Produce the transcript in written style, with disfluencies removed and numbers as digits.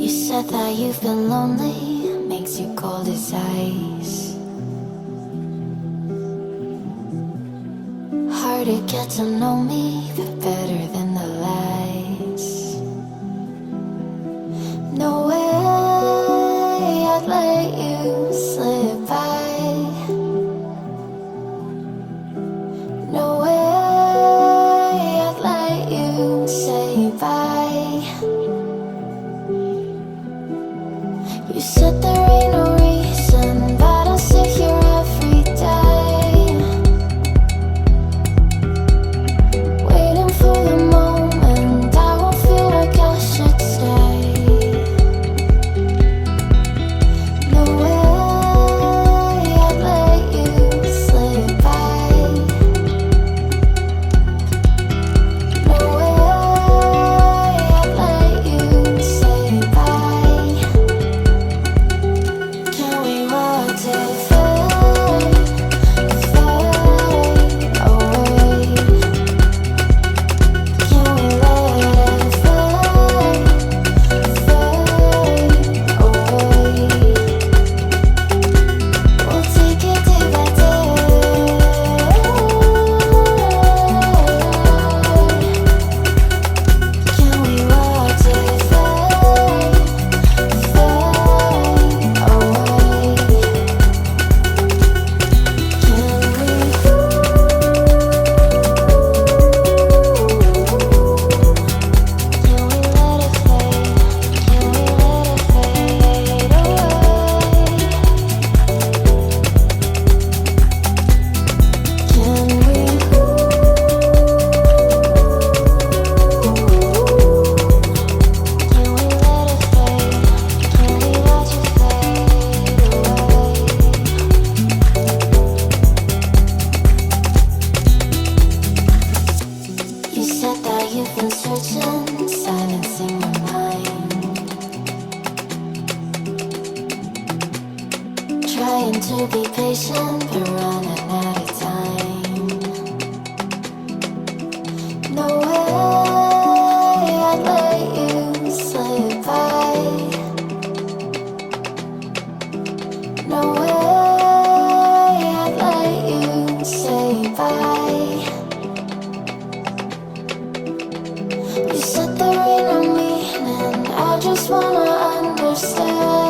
You said that you've been lonely, makes you cold as ice. Hard to get to know me, but better than the lies. No way I'd let you slip by. No way I'd let you say bye. You said there ain't no reason, but I'll sit here every day, waiting for the moment I won't feel like I should stay. No way I'd let you slip by. No way I'd let you say bye. Can we watch it fade, fade away? Can we let it fade, fade away? We'll take it day by day. Can we watch it fade, fade away? You said that you've been searching, silencing your mind, trying to be patient, but running out of time. No way I'd let you slip by. No way I'd let you say bye. You said there ain't no meaning, I just wanna understand.